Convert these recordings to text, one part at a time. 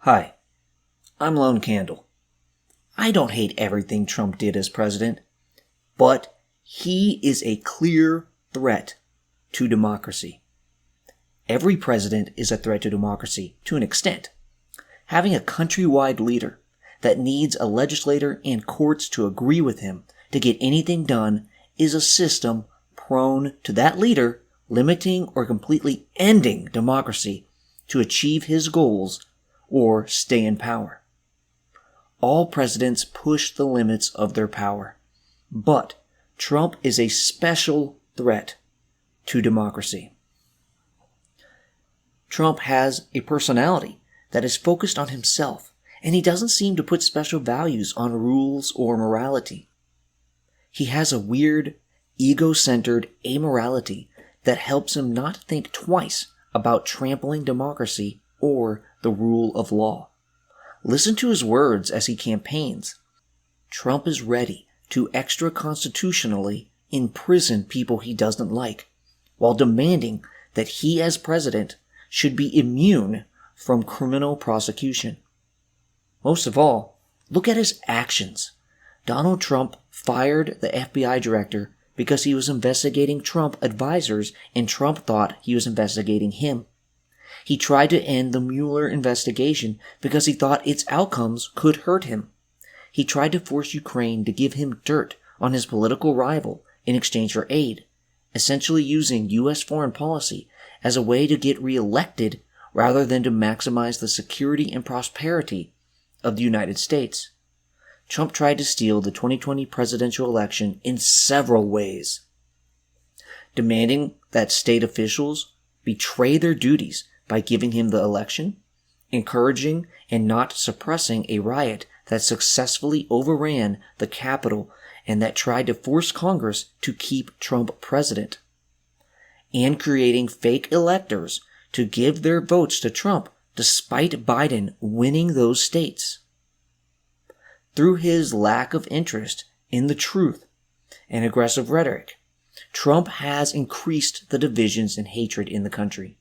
Hi, I'm Lone Candle. I don't hate everything Trump did as president, but he is a clear threat to democracy. Every president is a threat to democracy to an extent. Having a countrywide leader that needs a legislator and courts to agree with him to get anything done is a system prone to that leader limiting or completely ending democracy to achieve his goals or stay in power. All presidents push the limits of their power, but Trump is a special threat to democracy. Trump has a personality that is focused on himself, and he doesn't seem to put special values on rules or morality. He has a weird, ego-centered amorality that helps him not think twice about trampling democracy or the rule of law. Listen to his words as he campaigns. Trump is ready to extra-constitutionally imprison people he doesn't like, while demanding that he as president should be immune from criminal prosecution. Most of all, look at his actions. Donald Trump fired the FBI director because he was investigating Trump advisors and Trump thought he was investigating him. He tried to end the Mueller investigation because he thought its outcomes could hurt him. He tried to force Ukraine to give him dirt on his political rival in exchange for aid, essentially using U.S. foreign policy as a way to get reelected rather than to maximize the security and prosperity of the United States. Trump tried to steal the 2020 presidential election in several ways, demanding that state officials betray their duties by giving him the election, encouraging and not suppressing a riot that successfully overran the Capitol and that tried to force Congress to keep Trump president, and creating fake electors to give their votes to Trump despite Biden winning those states. Through his lack of interest in the truth and aggressive rhetoric, Trump has increased the divisions and hatred in the country,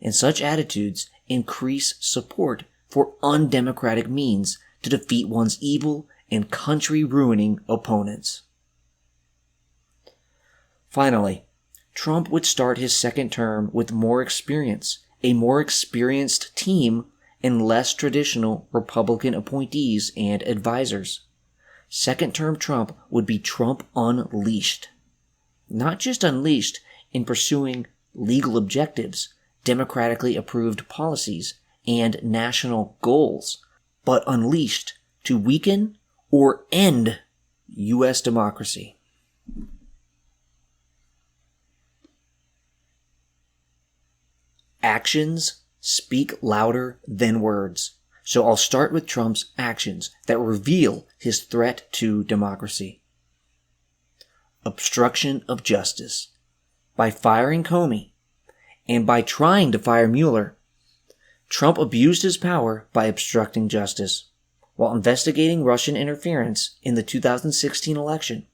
and such attitudes increase support for undemocratic means to defeat one's evil and country-ruining opponents. Finally, Trump would start his second term with more experience, a more experienced team, and less traditional Republican appointees and advisors. Second-term Trump would be Trump unleashed. Not just unleashed in pursuing legal objectives, democratically approved policies, and national goals, but unleashed to weaken or end U.S. democracy. Actions speak louder than words, so I'll start with Trump's actions that reveal his threat to democracy. Obstruction of justice. By firing Comey, and by trying to fire Mueller, Trump abused his power by obstructing justice while investigating Russian interference in the 2016 election.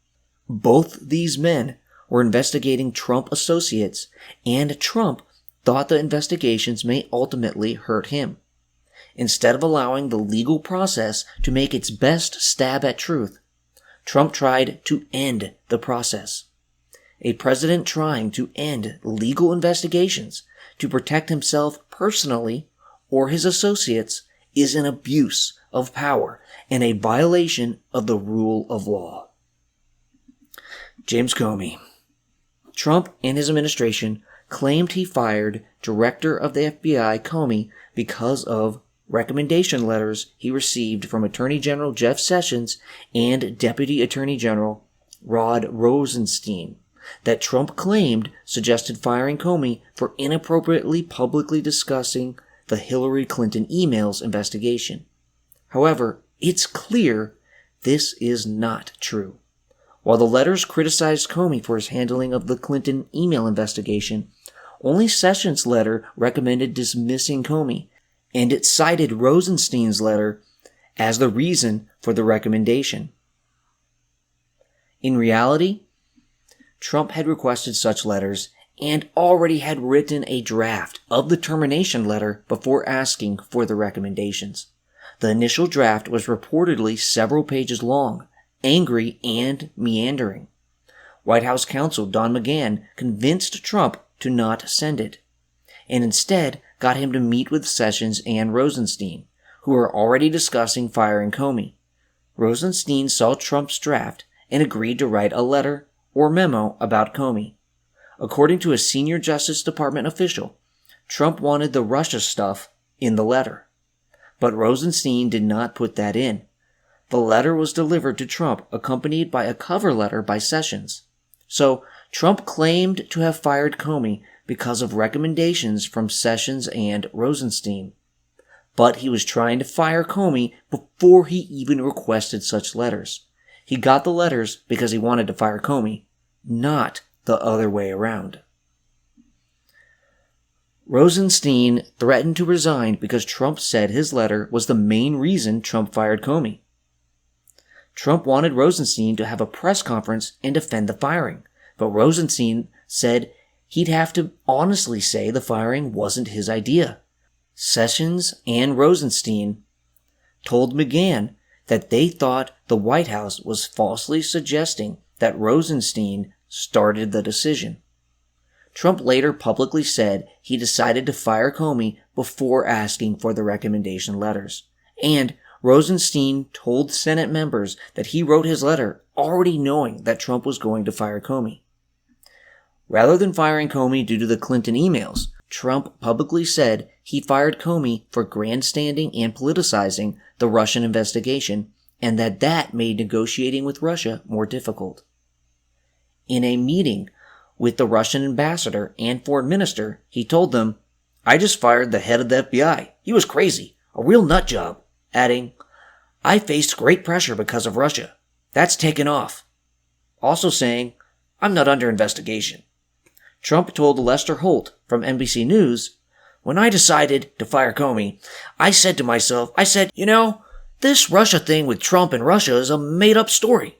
Both these men were investigating Trump associates, and Trump thought the investigations may ultimately hurt him. Instead of allowing the legal process to make its best stab at truth, Trump tried to end the process. A president trying to end legal investigations to protect himself personally or his associates is an abuse of power and a violation of the rule of law. James Comey. Trump and his administration claimed he fired Director of the FBI Comey because of recommendation letters he received from Attorney General Jeff Sessions and Deputy Attorney General Rod Rosenstein that Trump claimed suggested firing Comey for inappropriately publicly discussing the Hillary Clinton emails investigation. However, it's clear this is not true. While the letters criticized Comey for his handling of the Clinton email investigation, only Sessions' letter recommended dismissing Comey, and it cited Rosenstein's letter as the reason for the recommendation. In reality, Trump had requested such letters and already had written a draft of the termination letter before asking for the recommendations. The initial draft was reportedly several pages long, angry and meandering. White House counsel Don McGahn convinced Trump to not send it, and instead got him to meet with Sessions and Rosenstein, who were already discussing firing Comey. Rosenstein saw Trump's draft and agreed to write a letter or memo about Comey. According to a senior Justice Department official, Trump wanted the Russia stuff in the letter. But Rosenstein did not put that in. The letter was delivered to Trump accompanied by a cover letter by Sessions. So Trump claimed to have fired Comey because of recommendations from Sessions and Rosenstein. But he was trying to fire Comey before he even requested such letters. He got the letters because he wanted to fire Comey, not the other way around. Rosenstein threatened to resign because Trump said his letter was the main reason Trump fired Comey. Trump wanted Rosenstein to have a press conference and defend the firing, but Rosenstein said he'd have to honestly say the firing wasn't his idea. Sessions and Rosenstein told McGahn that they thought the White House was falsely suggesting that Rosenstein started the decision. Trump later publicly said he decided to fire Comey before asking for the recommendation letters, and Rosenstein told Senate members that he wrote his letter already knowing that Trump was going to fire Comey. Rather than firing Comey due to the Clinton emails, Trump publicly said he fired Comey for grandstanding and politicizing the Russian investigation, and that made negotiating with Russia more difficult. In a meeting with the Russian ambassador and foreign minister, he told them, "I just fired the head of the FBI. He was crazy, a real nut job," adding, "I faced great pressure because of Russia. That's taken off." Also saying, "I'm not under investigation." Trump told Lester Holt from NBC News, "When I decided to fire Comey, I said to myself, this Russia thing with Trump and Russia is a made-up story."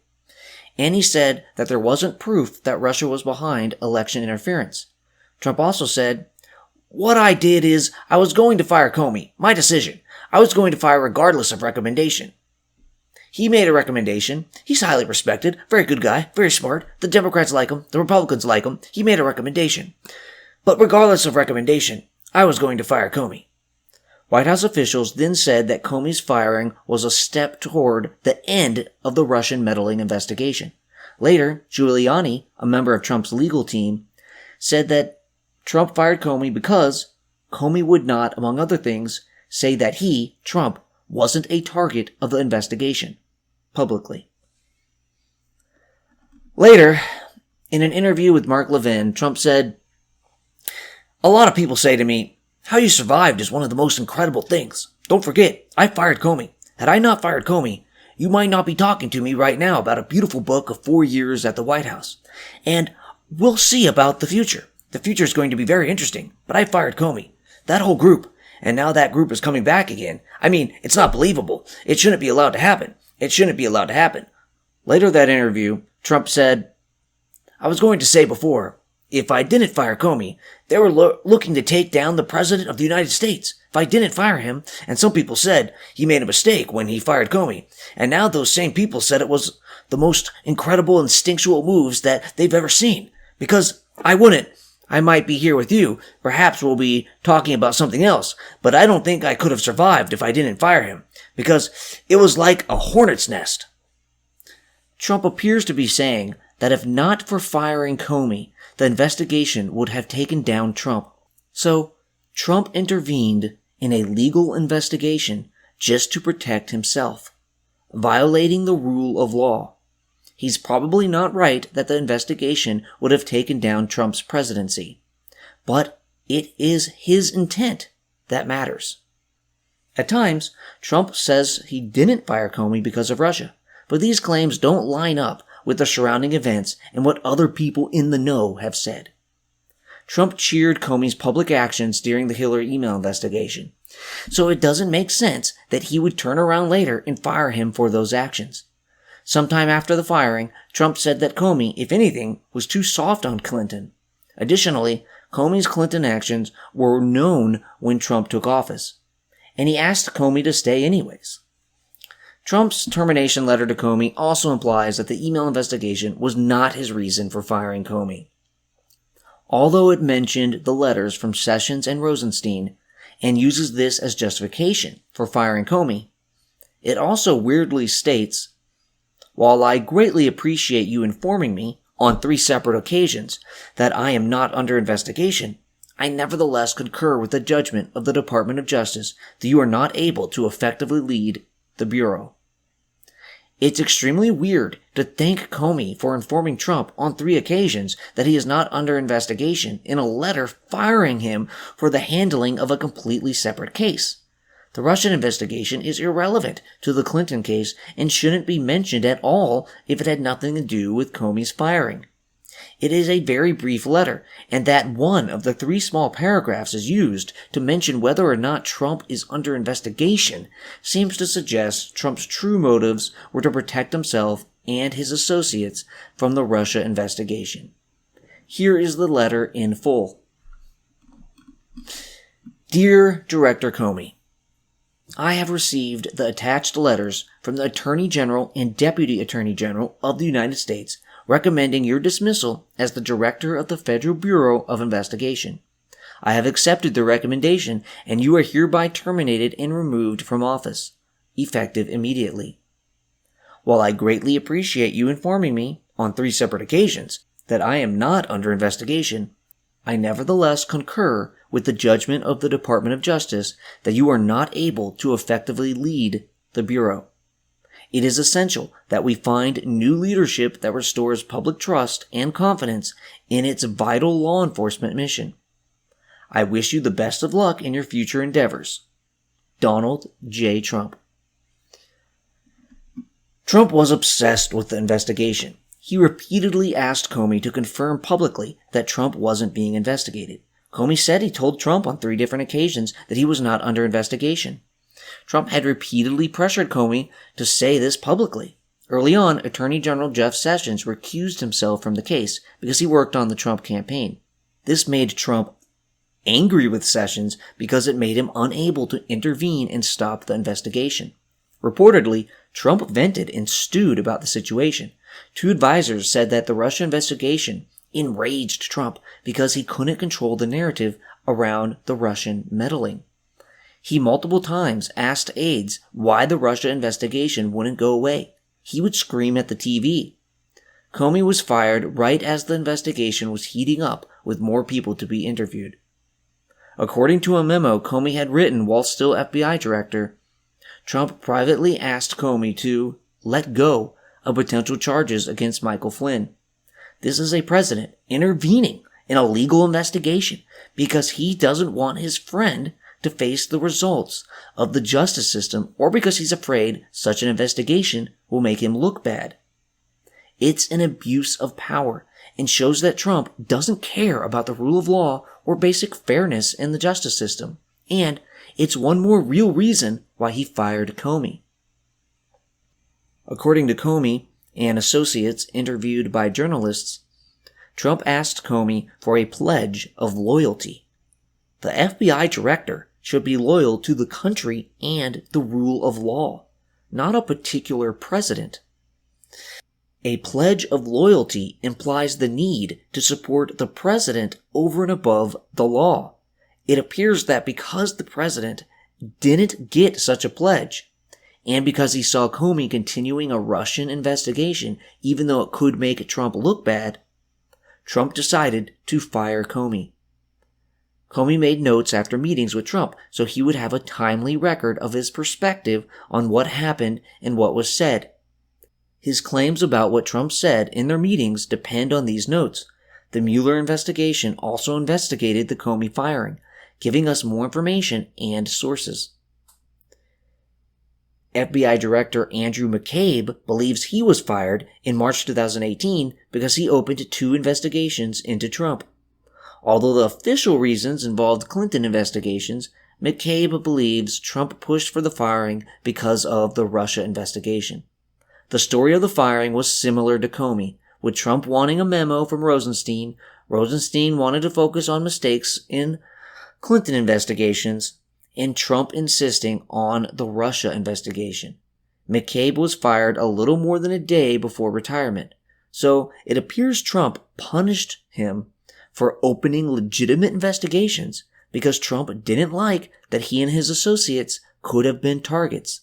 And he said that there wasn't proof that Russia was behind election interference. Trump also said, "What I did is I was going to fire Comey. My decision. I was going to fire regardless of recommendation." He made a recommendation. He's highly respected, very good guy, very smart. The Democrats like him, the Republicans like him. He made a recommendation. But regardless of recommendation, I was going to fire Comey. White House officials then said that Comey's firing was a step toward the end of the Russian meddling investigation. Later, Giuliani, a member of Trump's legal team, said that Trump fired Comey because Comey would not, among other things, say that he, Trump, wasn't a target of the investigation, publicly. Later, in an interview with Mark Levin, Trump said, "A lot of people say to me, how you survived is one of the most incredible things. Don't forget, I fired Comey. Had I not fired Comey, you might not be talking to me right now about a beautiful book of 4 years at the White House. And we'll see about the future. The future is going to be very interesting, but I fired Comey. That whole group. And now that group is coming back again. I mean, it's not believable. It shouldn't be allowed to happen. It shouldn't be allowed to happen." Later that interview, Trump said, "I was going to say before, if I didn't fire Comey, they were looking to take down the President of the United States. If I didn't fire him, and some people said he made a mistake when he fired Comey, and now those same people said it was the most incredible instinctual moves that they've ever seen. Because I wouldn't. I might be here with you. Perhaps we'll be talking about something else. But I don't think I could have survived if I didn't fire him. Because it was like a hornet's nest." Trump appears to be saying that if not for firing Comey, the investigation would have taken down Trump. So, Trump intervened in a legal investigation just to protect himself, violating the rule of law. He's probably not right that the investigation would have taken down Trump's presidency. But it is his intent that matters. At times, Trump says he didn't fire Comey because of Russia, but these claims don't line up with the surrounding events and what other people in the know have said. Trump cheered Comey's public actions during the Hillary email investigation, so it doesn't make sense that he would turn around later and fire him for those actions. Sometime after the firing, Trump said that Comey, if anything, was too soft on Clinton. Additionally, Comey's Clinton actions were known when Trump took office, and he asked Comey to stay anyways. Trump's termination letter to Comey also implies that the email investigation was not his reason for firing Comey. Although it mentioned the letters from Sessions and Rosenstein and uses this as justification for firing Comey, it also weirdly states, "While I greatly appreciate you informing me on 3 separate occasions that I am not under investigation, I nevertheless concur with the judgment of the Department of Justice that you are not able to effectively lead the Bureau." It's extremely weird to thank Comey for informing Trump on 3 occasions that he is not under investigation in a letter firing him for the handling of a completely separate case. The Russian investigation is irrelevant to the Clinton case and shouldn't be mentioned at all if it had nothing to do with Comey's firing. It is a very brief letter, and that one of the 3 small paragraphs is used to mention whether or not Trump is under investigation seems to suggest Trump's true motives were to protect himself and his associates from the Russia investigation. Here is the letter in full. Dear Director Comey, I have received the attached letters from the Attorney General and Deputy Attorney General of the United States recommending your dismissal as the Director of the Federal Bureau of Investigation. I have accepted the recommendation, and you are hereby terminated and removed from office, effective immediately. While I greatly appreciate you informing me, on 3 separate occasions, that I am not under investigation, I nevertheless concur with the judgment of the Department of Justice that you are not able to effectively lead the Bureau. It is essential that we find new leadership that restores public trust and confidence in its vital law enforcement mission. I wish you the best of luck in your future endeavors. Donald J. Trump. Trump was obsessed with the investigation. He repeatedly asked Comey to confirm publicly that Trump wasn't being investigated. Comey said he told Trump on 3 different occasions that he was not under investigation. Trump had repeatedly pressured Comey to say this publicly. Early on, Attorney General Jeff Sessions recused himself from the case because he worked on the Trump campaign. This made Trump angry with Sessions because it made him unable to intervene and stop the investigation. Reportedly, Trump vented and stewed about the situation. 2 advisors said that the Russia investigation enraged Trump because he couldn't control the narrative around the Russian meddling. He multiple times asked aides why the Russia investigation wouldn't go away. He would scream at the TV. Comey was fired right as the investigation was heating up with more people to be interviewed. According to a memo Comey had written while still FBI director, Trump privately asked Comey to let go of potential charges against Michael Flynn. This is a president intervening in a legal investigation because he doesn't want his friend to face the results of the justice system or because he's afraid such an investigation will make him look bad. It's an abuse of power and shows that Trump doesn't care about the rule of law or basic fairness in the justice system. And it's one more real reason why he fired Comey. According to Comey and associates interviewed by journalists, Trump asked Comey for a pledge of loyalty. The FBI director should be loyal to the country and the rule of law, not a particular president. A pledge of loyalty implies the need to support the president over and above the law. It appears that because the president didn't get such a pledge, and because he saw Comey continuing a Russian investigation even though it could make Trump look bad, Trump decided to fire Comey. Comey made notes after meetings with Trump so he would have a timely record of his perspective on what happened and what was said. His claims about what Trump said in their meetings depend on these notes. The Mueller investigation also investigated the Comey firing, giving us more information and sources. FBI Director Andrew McCabe believes he was fired in March 2018 because he opened 2 investigations into Trump. Although the official reasons involved Clinton investigations, McCabe believes Trump pushed for the firing because of the Russia investigation. The story of the firing was similar to Comey, with Trump wanting a memo from Rosenstein Rosenstein wanted to focus on mistakes in Clinton investigations, and Trump insisting on the Russia investigation. McCabe was fired a little more than a day before retirement, so it appears Trump punished him for opening legitimate investigations because Trump didn't like that he and his associates could have been targets.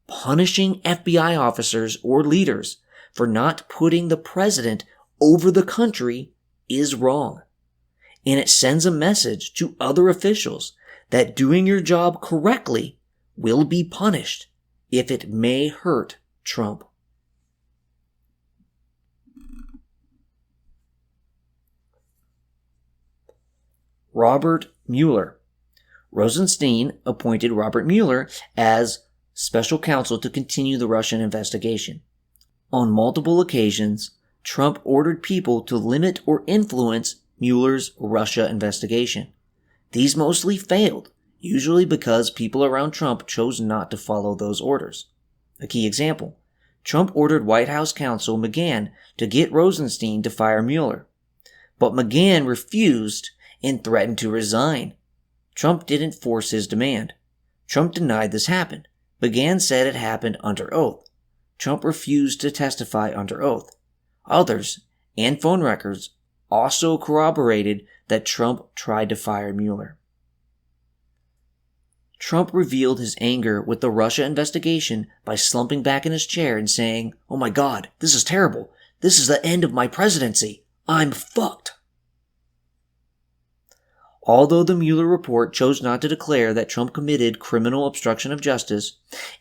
Punishing FBI officers or leaders for not putting the president over the country is wrong. And it sends a message to other officials that doing your job correctly will be punished if it may hurt Trump. Robert Mueller. Rosenstein appointed Robert Mueller as special counsel to continue the Russian investigation. On multiple occasions, Trump ordered people to limit or influence Mueller's Russia investigation. These mostly failed, usually because people around Trump chose not to follow those orders. A key example, Trump ordered White House counsel McGahn to get Rosenstein to fire Mueller. But McGahn refused and threatened to resign. Trump didn't force his demand. Trump denied this happened. McGahn said it happened under oath. Trump refused to testify under oath. Others, and phone records, also corroborated that Trump tried to fire Mueller. Trump revealed his anger with the Russia investigation by slumping back in his chair and saying, "Oh my God, this is terrible. This is the end of my presidency. I'm fucked." Although the Mueller report chose not to declare that Trump committed criminal obstruction of justice,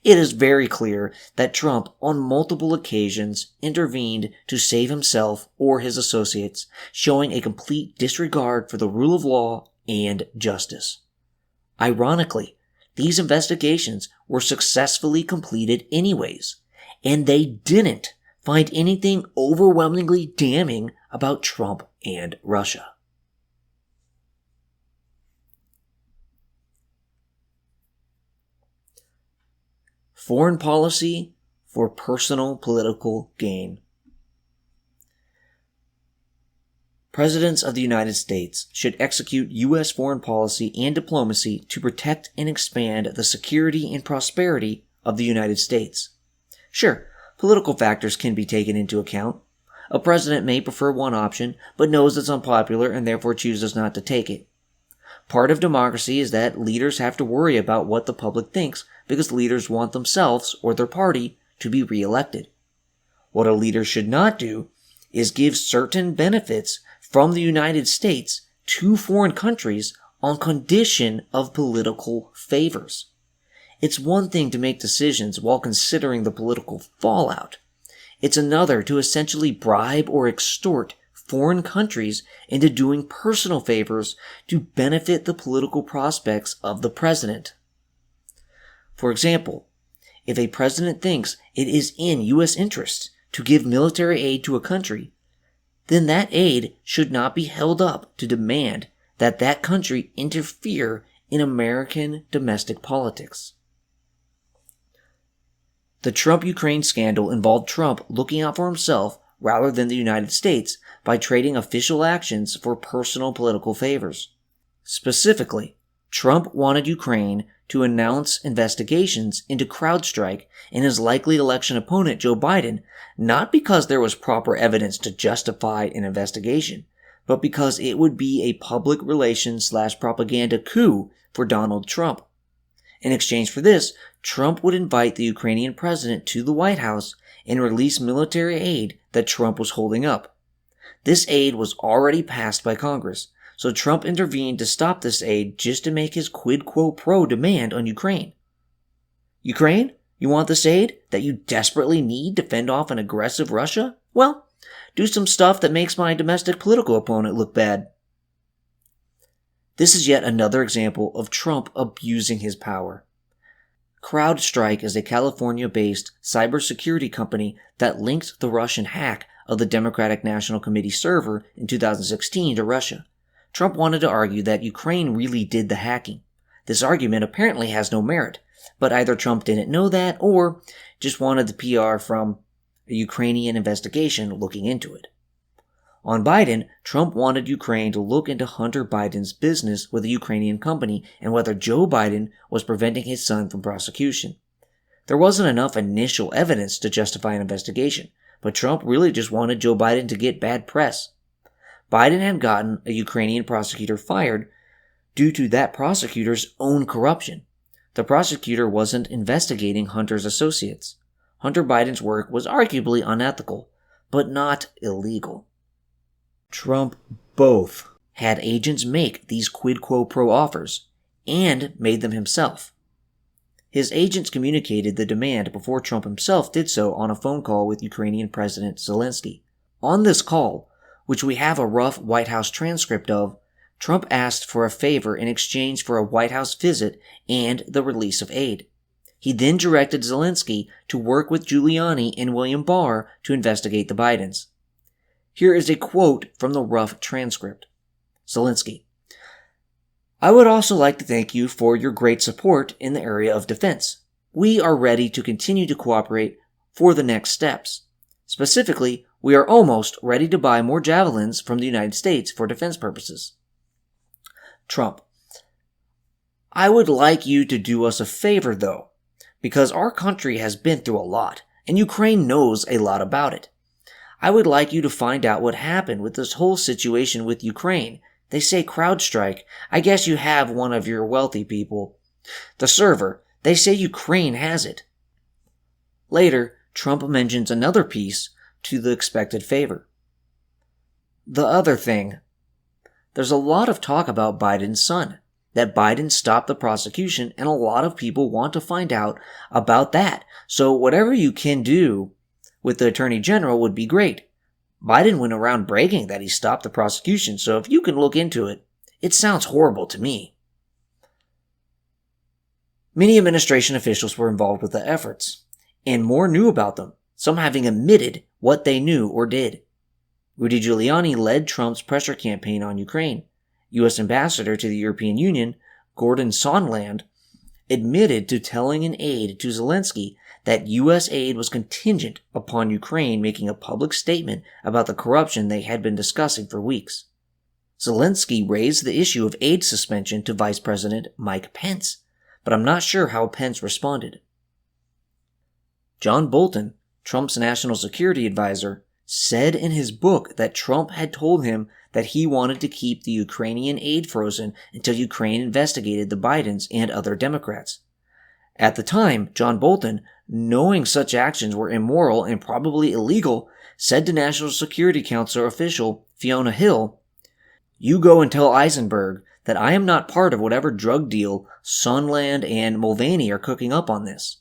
it is very clear that Trump on multiple occasions intervened to save himself or his associates, showing a complete disregard for the rule of law and justice. Ironically, these investigations were successfully completed anyways, and they didn't find anything overwhelmingly damning about Trump and Russia. Foreign policy for personal political gain. Presidents of the United States should execute U.S. foreign policy and diplomacy to protect and expand the security and prosperity of the United States. Sure, political factors can be taken into account. A president may prefer one option, but knows it's unpopular and therefore chooses not to take it. Part of democracy is that leaders have to worry about what the public thinks because leaders want themselves or their party to be re-elected. What a leader should not do is give certain benefits from the United States to foreign countries on condition of political favors. It's one thing to make decisions while considering the political fallout. It's another to essentially bribe or extort foreign countries into doing personal favors to benefit the political prospects of the president. For example, if a president thinks it is in U.S. interest to give military aid to a country, then that aid should not be held up to demand that that country interfere in American domestic politics. The Trump-Ukraine scandal involved Trump looking out for himself rather than the United States by trading official actions for personal political favors. Specifically, Trump wanted Ukraine to announce investigations into CrowdStrike and his likely election opponent Joe Biden, not because there was proper evidence to justify an investigation, but because it would be a public relations / propaganda coup for Donald Trump. In exchange for this, Trump would invite the Ukrainian president to the White House and release military aid that Trump was holding up. This aid was already passed by Congress, so Trump intervened to stop this aid just to make his quid quo pro demand on Ukraine. Ukraine, you want this aid that you desperately need to fend off an aggressive Russia? Well, do some stuff that makes my domestic political opponent look bad. This is yet another example of Trump abusing his power. CrowdStrike is a California-based cybersecurity company that linked the Russian hack of the Democratic National Committee server in 2016 to Russia. Trump wanted to argue that Ukraine really did the hacking. This argument apparently has no merit, but either Trump didn't know that or just wanted the PR from a Ukrainian investigation looking into it. On Biden, Trump wanted Ukraine to look into Hunter Biden's business with a Ukrainian company and whether Joe Biden was preventing his son from prosecution. There wasn't enough initial evidence to justify an investigation, but Trump really just wanted Joe Biden to get bad press. Biden had gotten a Ukrainian prosecutor fired due to that prosecutor's own corruption. The prosecutor wasn't investigating Hunter's associates. Hunter Biden's work was arguably unethical, but not illegal. Trump both had agents make these quid quo pro offers and made them himself. His agents communicated the demand before Trump himself did so on a phone call with Ukrainian President Zelensky. On this call, which we have a rough White House transcript of, Trump asked for a favor in exchange for a White House visit and the release of aid. He then directed Zelensky to work with Giuliani and William Barr to investigate the Bidens. Here is a quote from the rough transcript. Zelensky: I would also like to thank you for your great support in the area of defense. We are ready to continue to cooperate for the next steps. Specifically, we are almost ready to buy more javelins from the United States for defense purposes. Trump: I would like you to do us a favor, though, because our country has been through a lot, and Ukraine knows a lot about it. I would like you to find out what happened with this whole situation with Ukraine. They say CrowdStrike. I guess you have one of your wealthy people. The server. They say Ukraine has it. Later, Trump mentions another piece to the expected favor. The other thing. There's a lot of talk about Biden's son, that Biden stopped the prosecution, and a lot of people want to find out about that. So whatever you can do with the Attorney General would be great. Biden went around bragging that he stopped the prosecution, so if you can look into it, it sounds horrible to me. Many administration officials were involved with the efforts, and more knew about them, some having admitted what they knew or did. Rudy Giuliani led Trump's pressure campaign on Ukraine. U.S. Ambassador to the European Union, Gordon Sondland, admitted to telling an aide to Zelensky that U.S. aid was contingent upon Ukraine making a public statement about the corruption they had been discussing for weeks. Zelensky raised the issue of aid suspension to Vice President Mike Pence, but I'm not sure how Pence responded. John Bolton, Trump's national security advisor, said in his book that Trump had told him that he wanted to keep the Ukrainian aid frozen until Ukraine investigated the Bidens and other Democrats. At the time, John Bolton, knowing such actions were immoral and probably illegal, said to National Security Council official Fiona Hill, "You go and tell Eisenberg that I am not part of whatever drug deal Sondland and Mulvaney are cooking up on this."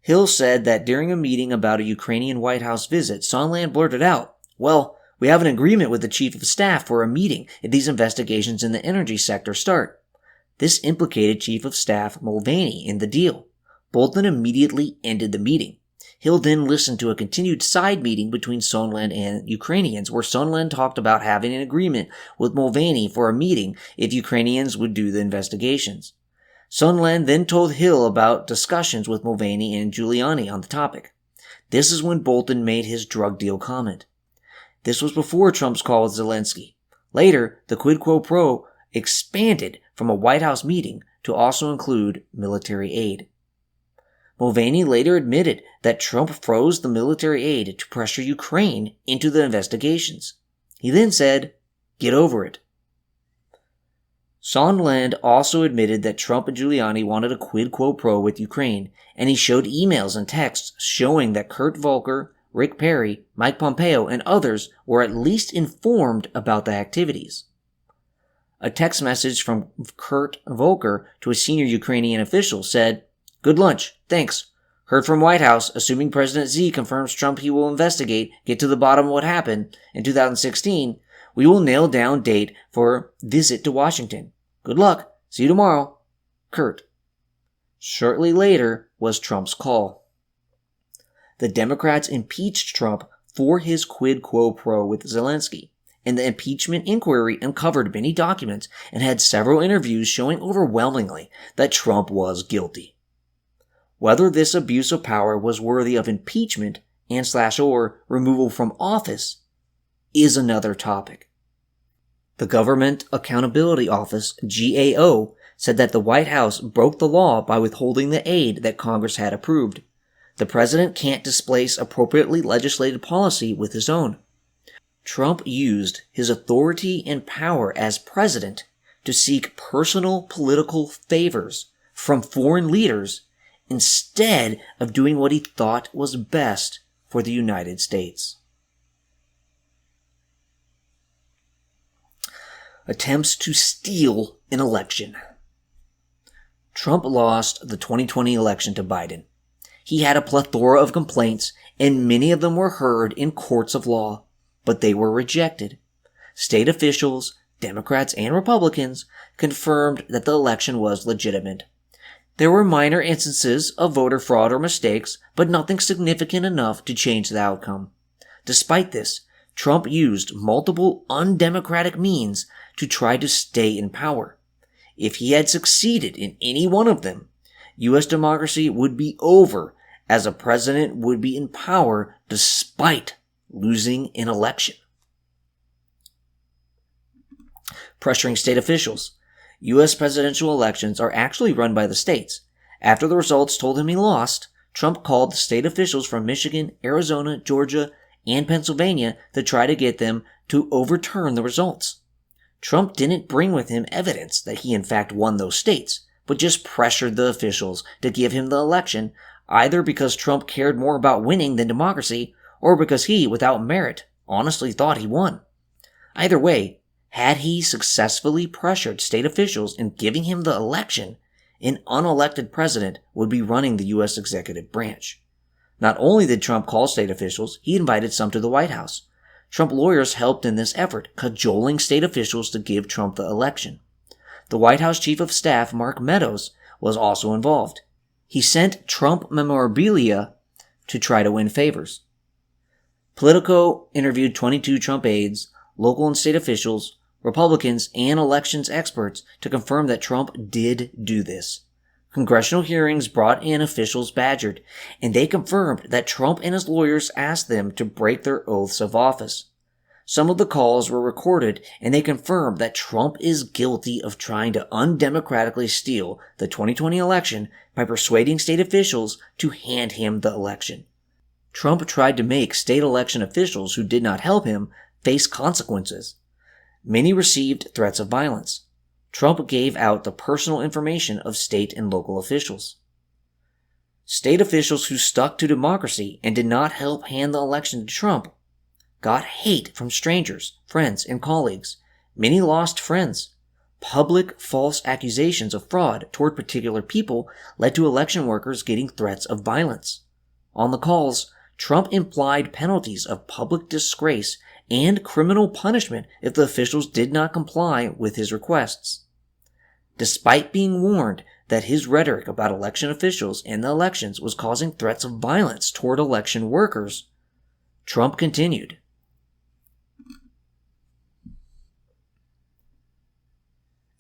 Hill said that during a meeting about a Ukrainian White House visit, Sondland blurted out, "Well, we have an agreement with the Chief of Staff for a meeting if these investigations in the energy sector start." This implicated Chief of Staff Mulvaney in the deal. Bolton immediately ended the meeting. Hill then listened to a continued side meeting between Sondland and Ukrainians, where Sondland talked about having an agreement with Mulvaney for a meeting if Ukrainians would do the investigations. Sondland then told Hill about discussions with Mulvaney and Giuliani on the topic. This is when Bolton made his drug deal comment. This was before Trump's call with Zelensky. Later, the quid quo pro expanded from a White House meeting to also include military aid. Mulvaney later admitted that Trump froze the military aid to pressure Ukraine into the investigations. He then said, "Get over it." Sondland also admitted that Trump and Giuliani wanted a quid quo pro with Ukraine, and he showed emails and texts showing that Kurt Volker, Rick Perry, Mike Pompeo, and others were at least informed about the activities. A text message from Kurt Volker to a senior Ukrainian official said, "Good lunch. Thanks. Heard from White House, assuming President Z confirms Trump he will investigate, get to the bottom of what happened in 2016, we will nail down date for visit to Washington. Good luck. See you tomorrow. Kurt." Shortly later was Trump's call. The Democrats impeached Trump for his quid quo pro with Zelensky, and the impeachment inquiry uncovered many documents and had several interviews showing overwhelmingly that Trump was guilty. Whether this abuse of power was worthy of impeachment and/or removal from office is another topic. The Government Accountability Office, GAO, said that the White House broke the law by withholding the aid that Congress had approved. The president can't displace appropriately legislated policy with his own. Trump used his authority and power as president to seek personal political favors from foreign leaders instead of doing what he thought was best for the United States. Attempts to steal an election. Trump lost the 2020 election to Biden. He had a plethora of complaints, and many of them were heard in courts of law, but they were rejected. State officials, Democrats and Republicans, confirmed that the election was legitimate. There were minor instances of voter fraud or mistakes, but nothing significant enough to change the outcome. Despite this, Trump used multiple undemocratic means to try to stay in power. If he had succeeded in any one of them, U.S. democracy would be over, as a president would be in power despite losing an election. Pressuring state officials. U.S. presidential elections are actually run by the states. After the results told him he lost, Trump called the state officials from Michigan, Arizona, Georgia, and Pennsylvania to try to get them to overturn the results. Trump didn't bring with him evidence that he in fact won those states, but just pressured the officials to give him the election, either because Trump cared more about winning than democracy, or because he, without merit, honestly thought he won. Either way, had he successfully pressured state officials in giving him the election, an unelected president would be running the U.S. executive branch. Not only did Trump call state officials, he invited some to the White House. Trump lawyers helped in this effort, cajoling state officials to give Trump the election. The White House Chief of Staff, Mark Meadows, was also involved. He sent Trump memorabilia to try to win favors. Politico interviewed 22 Trump aides, local and state officials, Republicans, and elections experts to confirm that Trump did do this. Congressional hearings brought in officials badgered, and they confirmed that Trump and his lawyers asked them to break their oaths of office. Some of the calls were recorded, and they confirmed that Trump is guilty of trying to undemocratically steal the 2020 election by persuading state officials to hand him the election. Trump tried to make state election officials who did not help him face consequences. Many received threats of violence. Trump gave out the personal information of state and local officials. State officials who stuck to democracy and did not help hand the election to Trump got hate from strangers, friends, and colleagues. Many lost friends. Public false accusations of fraud toward particular people led to election workers getting threats of violence. On the calls, Trump implied penalties of public disgrace and criminal punishment if the officials did not comply with his requests. Despite being warned that his rhetoric about election officials and the elections was causing threats of violence toward election workers, Trump continued.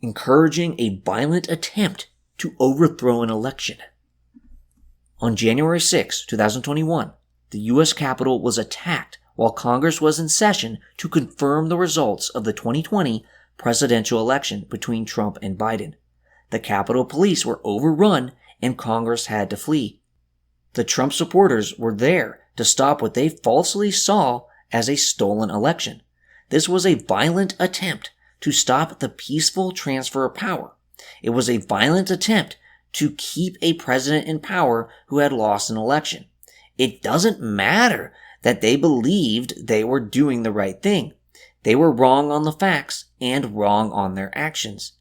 Encouraging a violent attempt to overthrow an election. On January 6, 2021, the U.S. Capitol was attacked while Congress was in session to confirm the results of the 2020 presidential election between Trump and Biden. The Capitol Police were overrun and Congress had to flee. The Trump supporters were there to stop what they falsely saw as a stolen election. This was a violent attempt to stop the peaceful transfer of power. It was a violent attempt to keep a president in power who had lost an election. It doesn't matter that they believed they were doing the right thing. They were wrong on the facts and wrong on their actions.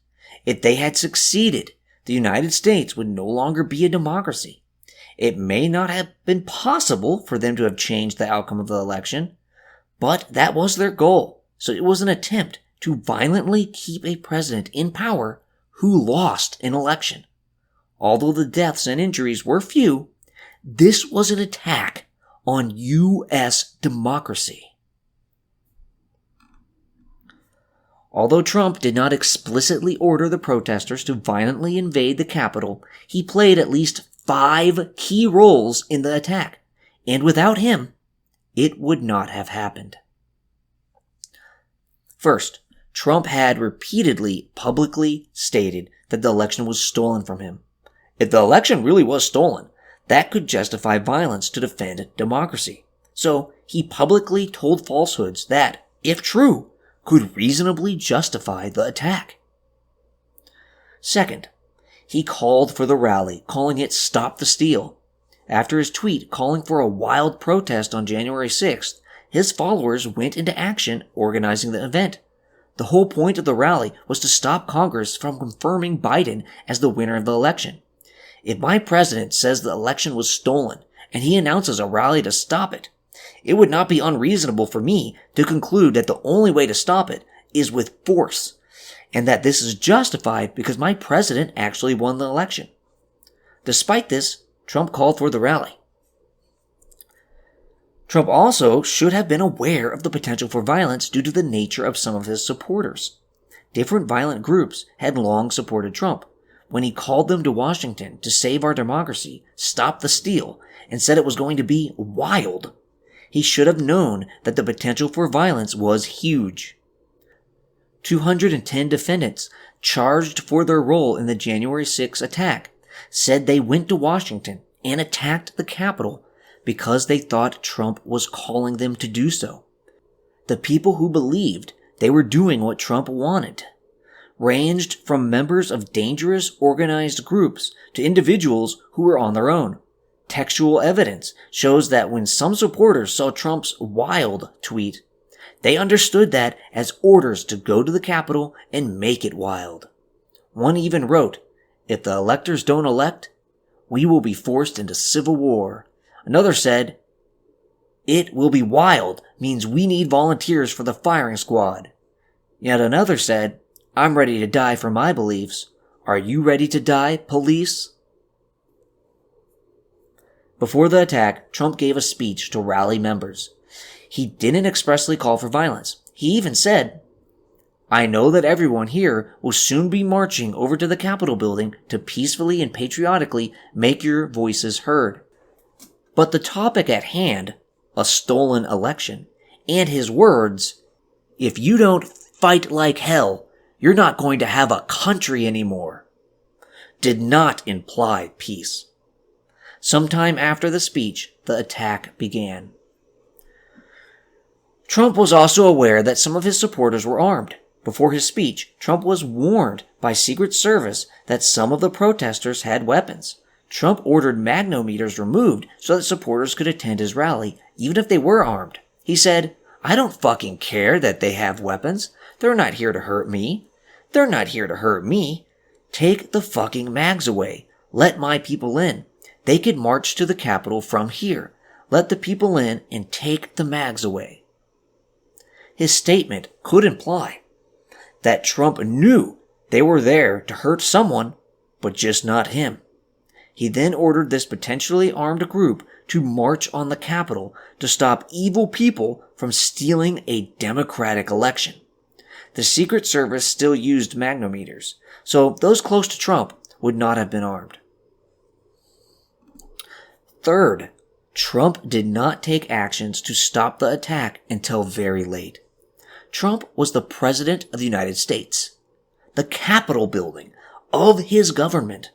If they had succeeded, the United States would no longer be a democracy. It may not have been possible for them to have changed the outcome of the election, but that was their goal. So it was an attempt to violently keep a president in power who lost an election. Although the deaths and injuries were few, this was an attack on U.S. democracy. Although Trump did not explicitly order the protesters to violently invade the Capitol, he played at least 5 key roles in the attack, and without him, it would not have happened. First, Trump had repeatedly publicly stated that the election was stolen from him. If the election really was stolen, that could justify violence to defend democracy. So he publicly told falsehoods that, if true, could reasonably justify the attack. Second, he called for the rally, calling it Stop the Steal. After his tweet calling for a wild protest on January 6th, his followers went into action organizing the event. The whole point of the rally was to stop Congress from confirming Biden as the winner of the election. If my president says the election was stolen and he announces a rally to stop it, it would not be unreasonable for me to conclude that the only way to stop it is with force, and that this is justified because my president actually won the election. Despite this, Trump called for the rally. Trump also should have been aware of the potential for violence due to the nature of some of his supporters. Different violent groups had long supported Trump. When he called them to Washington to save our democracy, stop the steal, and said it was going to be wild, he should have known that the potential for violence was huge. 210 defendants charged for their role in the January 6 attack said they went to Washington and attacked the Capitol because they thought Trump was calling them to do so. The people who believed they were doing what Trump wanted ranged from members of dangerous organized groups to individuals who were on their own. Textual evidence shows that when some supporters saw Trump's wild tweet, they understood that as orders to go to the Capitol and make it wild. One even wrote, "If the electors don't elect, we will be forced into civil war." Another said, "It will be wild means we need volunteers for the firing squad." Yet another said, "I'm ready to die for my beliefs. Are you ready to die, police?" Before the attack, Trump gave a speech to rally members. He didn't expressly call for violence. He even said, "I know that everyone here will soon be marching over to the Capitol building to peacefully and patriotically make your voices heard." But the topic at hand, a stolen election, and his words, "If you don't fight like hell, you're not going to have a country anymore," did not imply peace. Sometime after the speech, the attack began. Trump was also aware that some of his supporters were armed. Before his speech, Trump was warned by Secret Service that some of the protesters had weapons. Trump ordered magnometers removed so that supporters could attend his rally, even if they were armed. He said, "I don't fucking care that they have weapons. They're not here to hurt me. They're not here to hurt me. Take the fucking mags away. Let my people in. They could march to the Capitol from here. Let the people in and take the mags away." His statement could imply that Trump knew they were there to hurt someone, but just not him. He then ordered this potentially armed group to march on the Capitol to stop evil people from stealing a democratic election. The Secret Service still used magnometers, so those close to Trump would not have been armed. Third, Trump did not take actions to stop the attack until very late. Trump was the President of the United States. The Capitol building of his government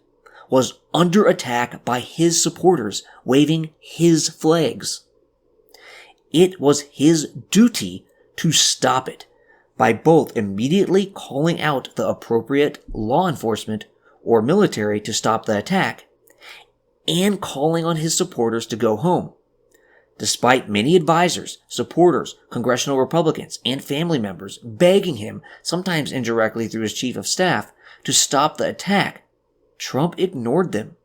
was under attack by his supporters waving his flags. It was his duty to stop it by both immediately calling out the appropriate law enforcement or military to stop the attack and calling on his supporters to go home. Despite many advisors, supporters, congressional Republicans, and family members begging him, sometimes indirectly through his chief of staff, to stop the attack, Trump ignored them.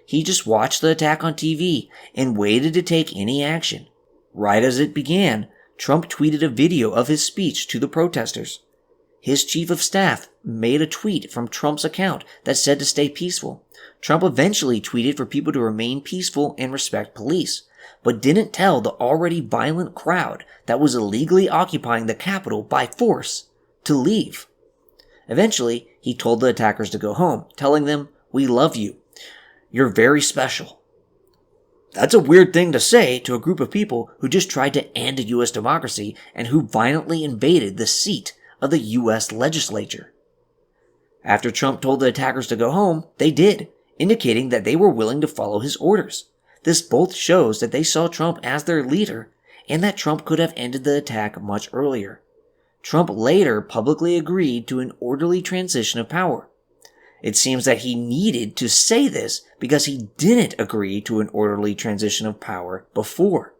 He just watched the attack on TV and waited to take any action. Right as it began, Trump tweeted a video of his speech to the protesters. His chief of staff made a tweet from Trump's account that said to stay peaceful. Trump eventually tweeted for people to remain peaceful and respect police, but didn't tell the already violent crowd that was illegally occupying the Capitol by force to leave. Eventually, he told the attackers to go home, telling them, "We love you. You're very special." That's a weird thing to say to a group of people who just tried to end a U.S. democracy and who violently invaded the seat of the U.S. legislature. After Trump told the attackers to go home, they did, indicating that they were willing to follow his orders. This both shows that they saw Trump as their leader and that Trump could have ended the attack much earlier. Trump later publicly agreed to an orderly transition of power. It seems that he needed to say this because he didn't agree to an orderly transition of power before.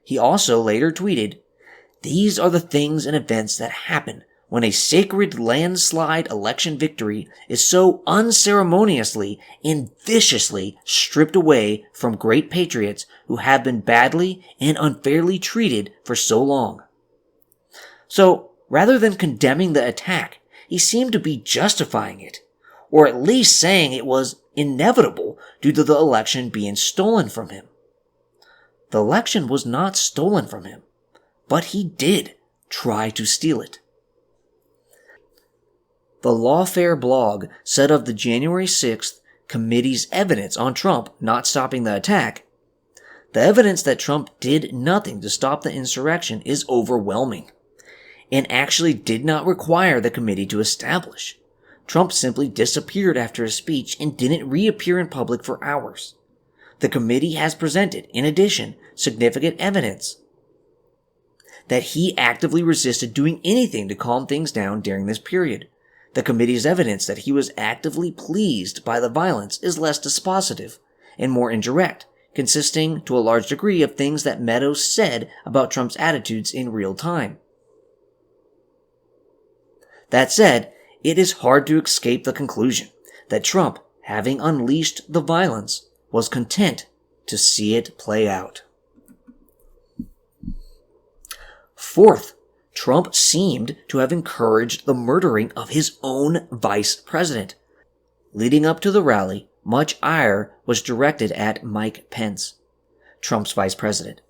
He also later tweeted, "These are the things and events that happen when a sacred landslide election victory is so unceremoniously and viciously stripped away from great patriots who have been badly and unfairly treated for so long." So, rather than condemning the attack, he seemed to be justifying it, or at least saying it was inevitable due to the election being stolen from him. The election was not stolen from him, but he did try to steal it. The Lawfare blog said of the January 6th committee's evidence on Trump not stopping the attack, "The evidence that Trump did nothing to stop the insurrection is overwhelming, and actually did not require the committee to establish. Trump simply disappeared after his speech and didn't reappear in public for hours. The committee has presented, in addition, significant evidence that he actively resisted doing anything to calm things down during this period. The committee's evidence that he was actively pleased by the violence is less dispositive and more indirect, consisting to a large degree of things that Meadows said about Trump's attitudes in real time. That said, it is hard to escape the conclusion that Trump, having unleashed the violence, was content to see it play out." Fourth, Trump seemed to have encouraged the murdering of his own vice president. Leading up to the rally, much ire was directed at Mike Pence, Trump's vice president,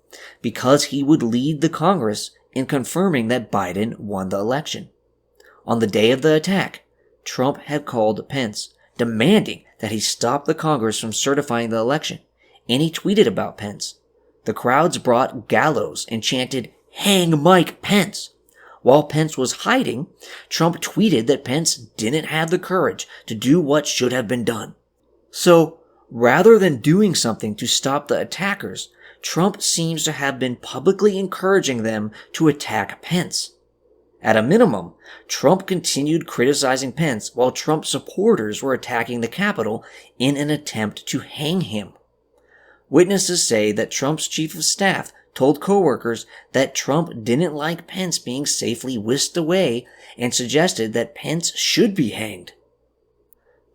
because he would lead the Congress in confirming that Biden won the election. On the day of the attack, Trump had called Pence, demanding that he stop the Congress from certifying the election, and he tweeted about Pence. The crowds brought gallows and chanted, "Hang Mike Pence!" While Pence was hiding, Trump tweeted that Pence didn't have the courage to do what should have been done. So, rather than doing something to stop the attackers, Trump seems to have been publicly encouraging them to attack Pence. At a minimum, Trump continued criticizing Pence while Trump supporters were attacking the Capitol in an attempt to hang him. Witnesses say that Trump's chief of staff told coworkers that Trump didn't like Pence being safely whisked away and suggested that Pence should be hanged.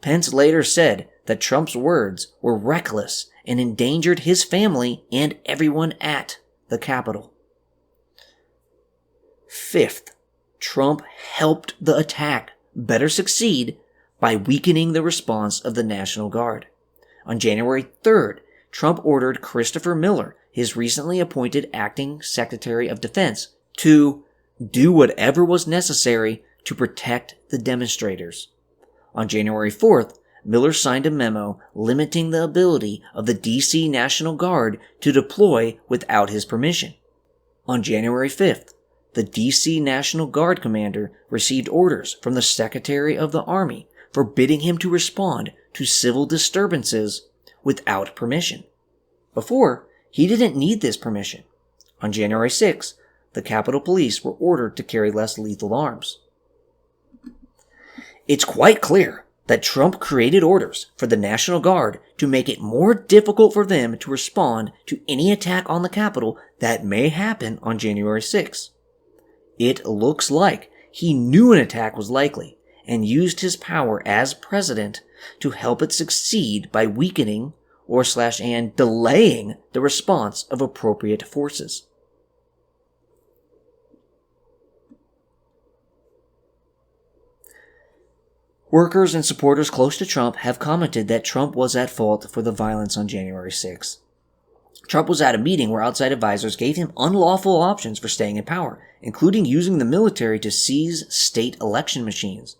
Pence later said that Trump's words were reckless and endangered his family and everyone at the Capitol. Fifth, Trump helped the attack better succeed by weakening the response of the National Guard. On January 3rd, Trump ordered Christopher Miller, his recently appointed acting Secretary of Defense, to do whatever was necessary to protect the demonstrators. On January 4th, Miller signed a memo limiting the ability of the D.C. National Guard to deploy without his permission. On January 5th, the D.C. National Guard commander received orders from the Secretary of the Army forbidding him to respond to civil disturbances without permission. Before, he didn't need this permission. On January 6th, the Capitol Police were ordered to carry less lethal arms. It's quite clear that Trump created orders for the National Guard to make it more difficult for them to respond to any attack on the Capitol that may happen on January 6th. It looks like he knew an attack was likely and used his power as president to help it succeed by weakening and delaying the response of appropriate forces. Workers and supporters close to Trump have commented that Trump was at fault for the violence on January 6th. Trump was at a meeting where outside advisors gave him unlawful options for staying in power, including using the military to seize state election machines.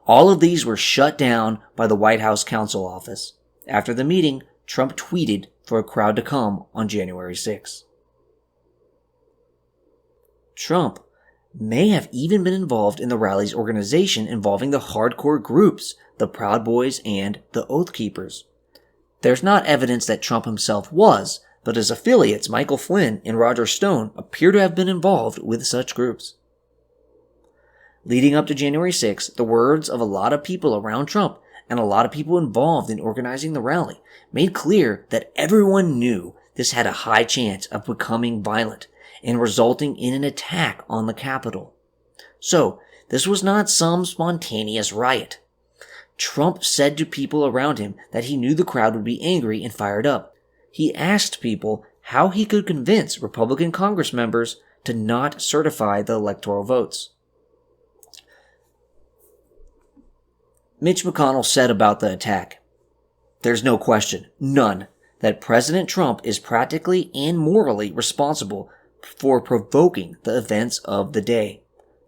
All of these were shut down by the White House counsel office. After the meeting, Trump tweeted for a crowd to come on January 6. Trump may have even been involved in the rally's organization involving the hardcore groups, the Proud Boys and the Oath Keepers. There's not evidence that Trump himself was, but his affiliates Michael Flynn and Roger Stone appear to have been involved with such groups. Leading up to January 6, the words of a lot of people around Trump and a lot of people involved in organizing the rally made clear that everyone knew this had a high chance of becoming violent and resulting in an attack on the Capitol. So, this was not some spontaneous riot. Trump said to people around him that he knew the crowd would be angry and fired up. He asked people how he could convince Republican Congress members to not certify the electoral votes. Mitch McConnell said about the attack, "There's no question, none, that President Trump is practically and morally responsible for provoking the events of the day.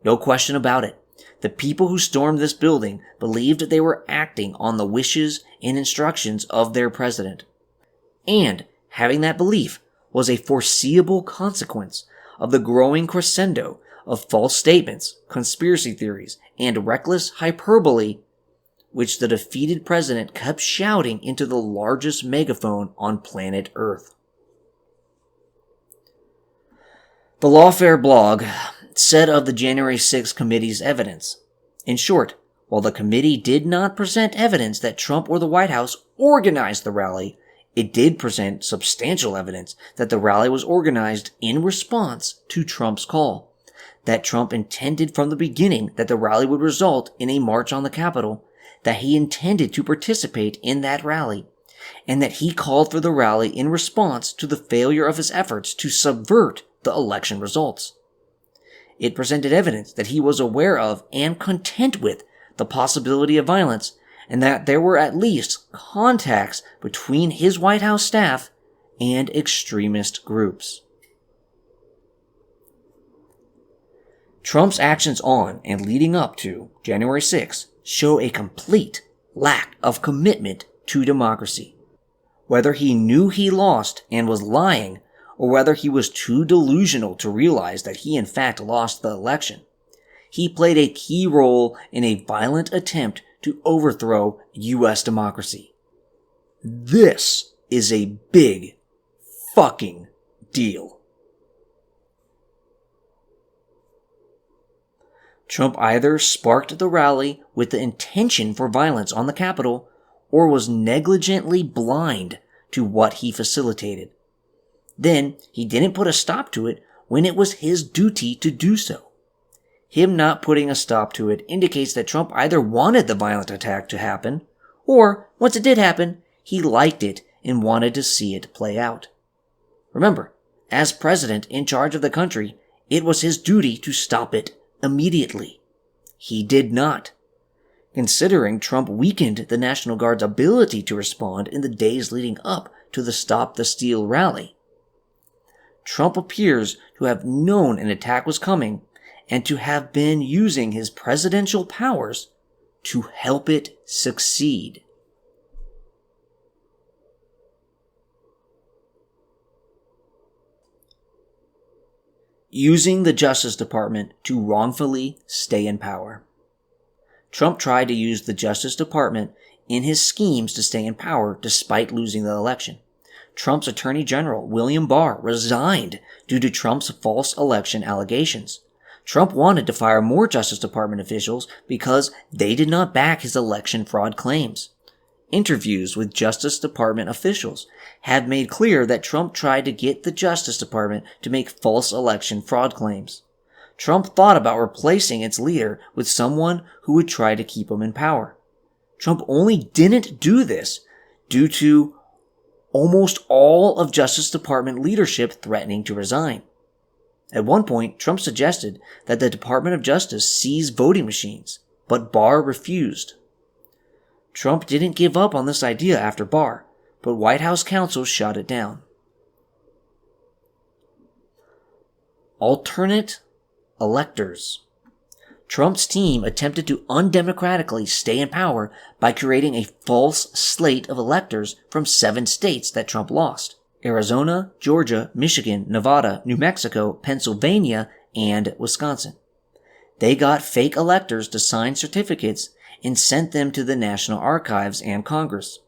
No question about it. The people who stormed this building believed they were acting on the wishes and instructions of their president. And having that belief was a foreseeable consequence of the growing crescendo of false statements, conspiracy theories, and reckless hyperbole which the defeated president kept shouting into the largest megaphone on planet Earth." The Lawfare blog said of the January 6 committee's evidence, in short, while the committee did not present evidence that Trump or the White House organized the rally, it did present substantial evidence that the rally was organized in response to Trump's call, that Trump intended from the beginning that the rally would result in a march on the Capitol, that he intended to participate in that rally, and that he called for the rally in response to the failure of his efforts to subvert the election results. It presented evidence that he was aware of and content with the possibility of violence, and that there were at least contacts between his White House staff and extremist groups. Trump's actions on and leading up to January 6 show a complete lack of commitment to democracy. Whether he knew he lost and was lying, or whether he was too delusional to realize that he in fact lost the election, he played a key role in a violent attempt to overthrow U.S. democracy. This is a big fucking deal. Trump either sparked the rally with the intention for violence on the Capitol, or was negligently blind to what he facilitated. Then, he didn't put a stop to it when it was his duty to do so. Him not putting a stop to it indicates that Trump either wanted the violent attack to happen, or, once it did happen, he liked it and wanted to see it play out. Remember, as president in charge of the country, it was his duty to stop it immediately. He did not. Considering Trump weakened the National Guard's ability to respond in the days leading up to the Stop the Steal rally, Trump appears to have known an attack was coming and to have been using his presidential powers to help it succeed. Using the Justice Department to wrongfully stay in power. Trump tried to use the Justice Department in his schemes to stay in power despite losing the election. Trump's Attorney General, William Barr, resigned due to Trump's false election allegations. Trump wanted to fire more Justice Department officials because they did not back his election fraud claims. Interviews with Justice Department officials have made clear that Trump tried to get the Justice Department to make false election fraud claims. Trump thought about replacing its leader with someone who would try to keep him in power. Trump only didn't do this due to almost all of Justice Department leadership threatening to resign. At one point, Trump suggested that the Department of Justice seize voting machines, but Barr refused. Trump didn't give up on this idea after Barr, but White House counsel shot it down. Alternate electors. Trump's team attempted to undemocratically stay in power by creating a false slate of electors from 7 states that Trump lost: Arizona, Georgia, Michigan, Nevada, New Mexico, Pennsylvania, and Wisconsin. They got fake electors to sign certificates and sent them to the National Archives and Congress.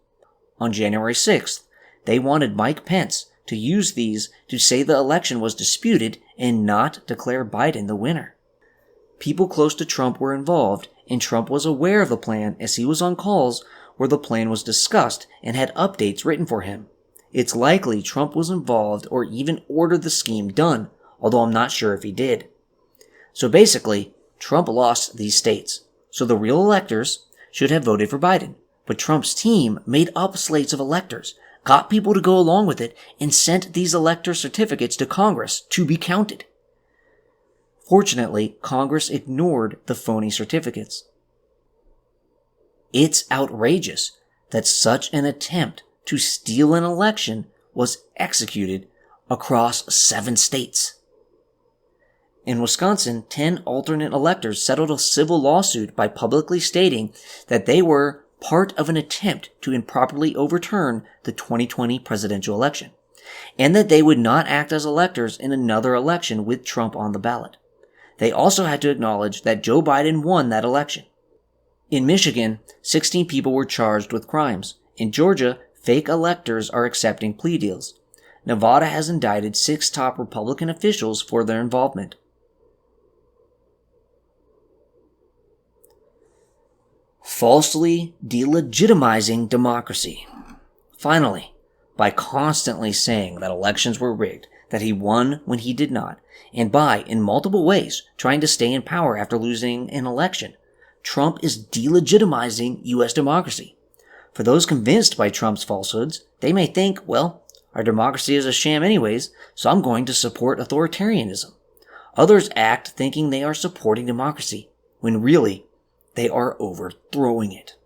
On January 6th, they wanted Mike Pence to use these to say the election was disputed and not declare Biden the winner. People close to Trump were involved, and Trump was aware of the plan as he was on calls where the plan was discussed and had updates written for him. It's likely Trump was involved or even ordered the scheme done, although I'm not sure if he did. So basically, Trump lost these states, so the real electors should have voted for Biden. But Trump's team made up slates of electors, got people to go along with it, and sent these elector certificates to Congress to be counted. Fortunately, Congress ignored the phony certificates. It's outrageous that such an attempt to steal an election was executed across 7 states. In Wisconsin, 10 alternate electors settled a civil lawsuit by publicly stating that they were part of an attempt to improperly overturn the 2020 presidential election, and that they would not act as electors in another election with Trump on the ballot. They also had to acknowledge that Joe Biden won that election. In Michigan, 16 people were charged with crimes. In Georgia, fake electors are accepting plea deals. Nevada has indicted 6 top Republican officials for their involvement. Falsely delegitimizing democracy. Finally, by constantly saying that elections were rigged, that he won when he did not, and by, in multiple ways, trying to stay in power after losing an election, Trump is delegitimizing U.S. democracy. For those convinced by Trump's falsehoods, they may think, well, our democracy is a sham anyways, so I'm going to support authoritarianism. Others act thinking they are supporting democracy, when really, they are overthrowing it.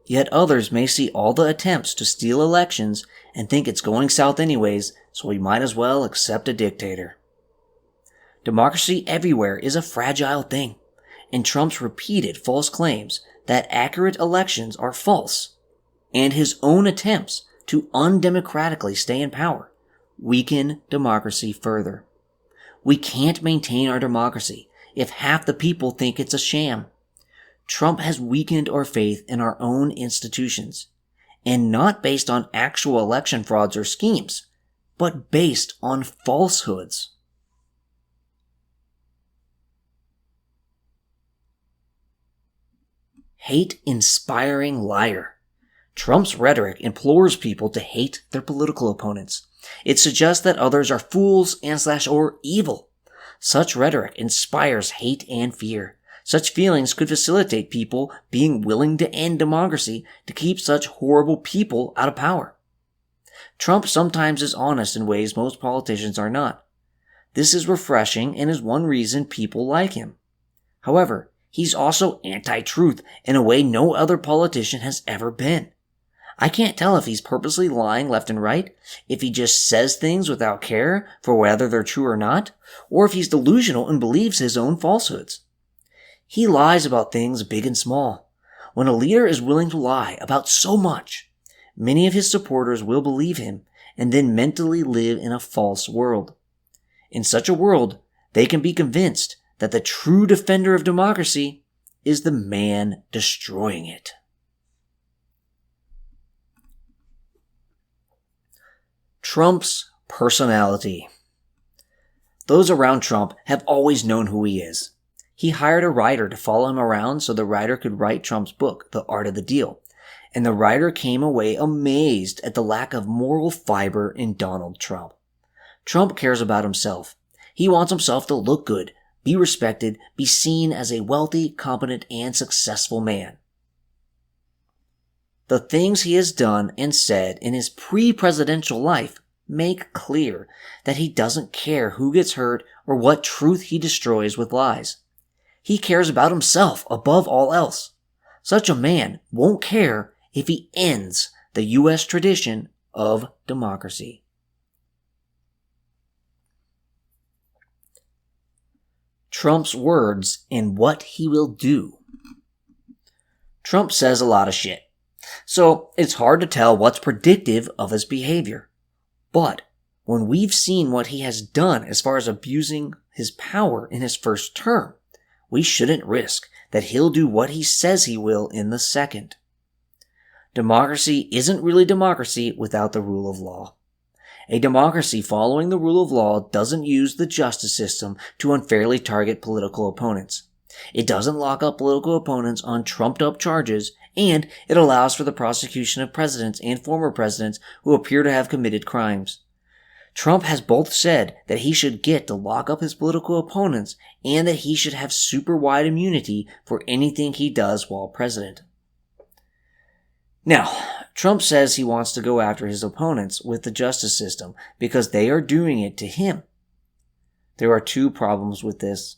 Yet others may see all the attempts to steal elections and think it's going south anyways, so we might as well accept a dictator. Democracy everywhere is a fragile thing, and Trump's repeated false claims that accurate elections are false, and his own attempts to undemocratically stay in power, weaken democracy further. We can't maintain our democracy if half the people think it's a sham. Trump has weakened our faith in our own institutions, and not based on actual election frauds or schemes, but based on falsehoods. Hate-inspiring liar. Trump's rhetoric implores people to hate their political opponents. It suggests that others are fools and/or evil. Such rhetoric inspires hate and fear. Such feelings could facilitate people being willing to end democracy to keep such horrible people out of power. Trump sometimes is honest in ways most politicians are not. This is refreshing and is one reason people like him. However, he's also anti-truth in a way no other politician has ever been. I can't tell if he's purposely lying left and right, if he just says things without care for whether they're true or not, or if he's delusional and believes his own falsehoods. He lies about things big and small. When a leader is willing to lie about so much, many of his supporters will believe him and then mentally live in a false world. In such a world, they can be convinced that the true defender of democracy is the man destroying it. Trump's personality. Those around Trump have always known who he is. He hired a writer to follow him around so the writer could write Trump's book, The Art of the Deal, and the writer came away amazed at the lack of moral fiber in Donald Trump. Trump cares about himself. He wants himself to look good, be respected, be seen as a wealthy, competent, and successful man. The things he has done and said in his pre-presidential life make clear that he doesn't care who gets hurt or what truth he destroys with lies. He cares about himself above all else. Such a man won't care if he ends the U.S. tradition of democracy. Trump's words and what he will do. Trump says a lot of shit, so it's hard to tell what's predictive of his behavior. But when we've seen what he has done as far as abusing his power in his first term, we shouldn't risk that he'll do what he says he will in the second. Democracy isn't really democracy without the rule of law. A democracy following the rule of law doesn't use the justice system to unfairly target political opponents. It doesn't lock up political opponents on trumped-up charges, and it allows for the prosecution of presidents and former presidents who appear to have committed crimes. Trump has both said that he should get to lock up his political opponents and that he should have super wide immunity for anything he does while president. Now, Trump says he wants to go after his opponents with the justice system because they are doing it to him. There are two problems with this.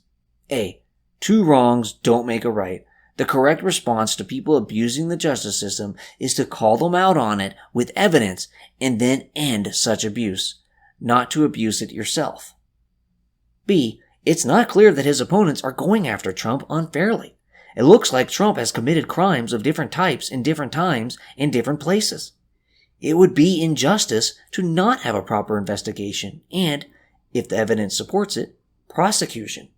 A. Two wrongs don't make a right. The correct response to people abusing the justice system is to call them out on it with evidence and then end such abuse, not to abuse it yourself. B. It's not clear that his opponents are going after Trump unfairly. It looks like Trump has committed crimes of different types in different times in different places. It would be injustice to not have a proper investigation and, if the evidence supports it, prosecution.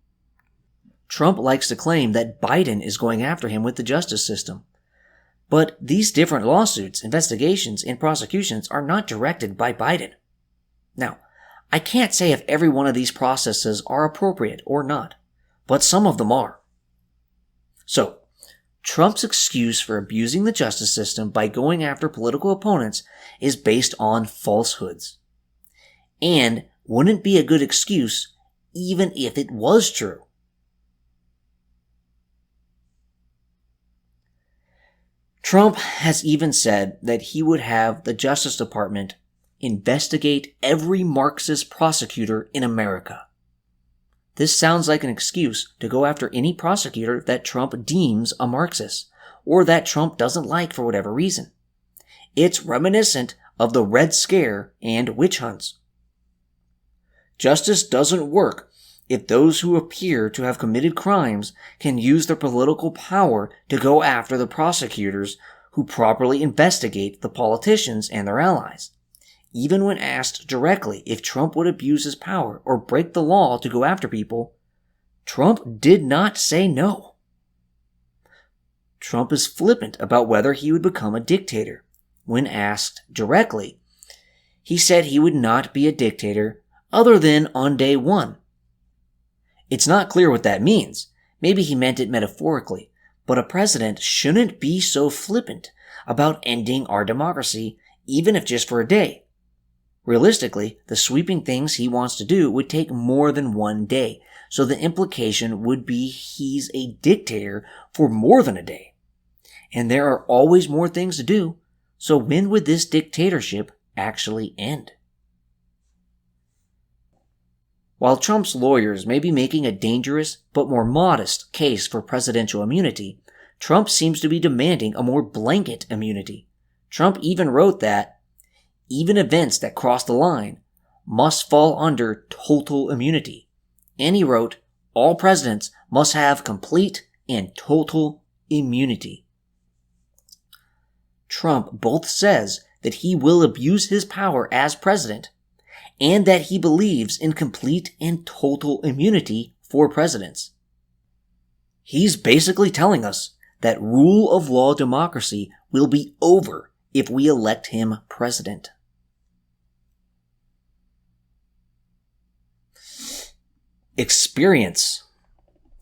Trump likes to claim that Biden is going after him with the justice system. But these different lawsuits, investigations, and prosecutions are not directed by Biden. Now, I can't say if every one of these processes are appropriate or not, but some of them are. So, Trump's excuse for abusing the justice system by going after political opponents is based on falsehoods. And wouldn't be a good excuse even if it was true. Trump has even said that he would have the Justice Department investigate every Marxist prosecutor in America. This sounds like an excuse to go after any prosecutor that Trump deems a Marxist, or that Trump doesn't like for whatever reason. It's reminiscent of the Red Scare and witch hunts. Justice doesn't work if those who appear to have committed crimes can use their political power to go after the prosecutors who properly investigate the politicians and their allies. Even when asked directly if Trump would abuse his power or break the law to go after people, Trump did not say no. Trump is flippant about whether he would become a dictator. When asked directly, he said he would not be a dictator other than on day one. It's not clear what that means. Maybe he meant it metaphorically, but a president shouldn't be so flippant about ending our democracy, even if just for a day. Realistically, the sweeping things he wants to do would take more than one day, so the implication would be he's a dictator for more than a day. And there are always more things to do, so when would this dictatorship actually end? While Trump's lawyers may be making a dangerous but more modest case for presidential immunity, Trump seems to be demanding a more blanket immunity. Trump even wrote that even events that cross the line must fall under total immunity. And he wrote, all presidents must have complete and total immunity. Trump both says that he will abuse his power as president and that he believes in complete and total immunity for presidents. He's basically telling us that rule of law democracy will be over if we elect him president. Experience.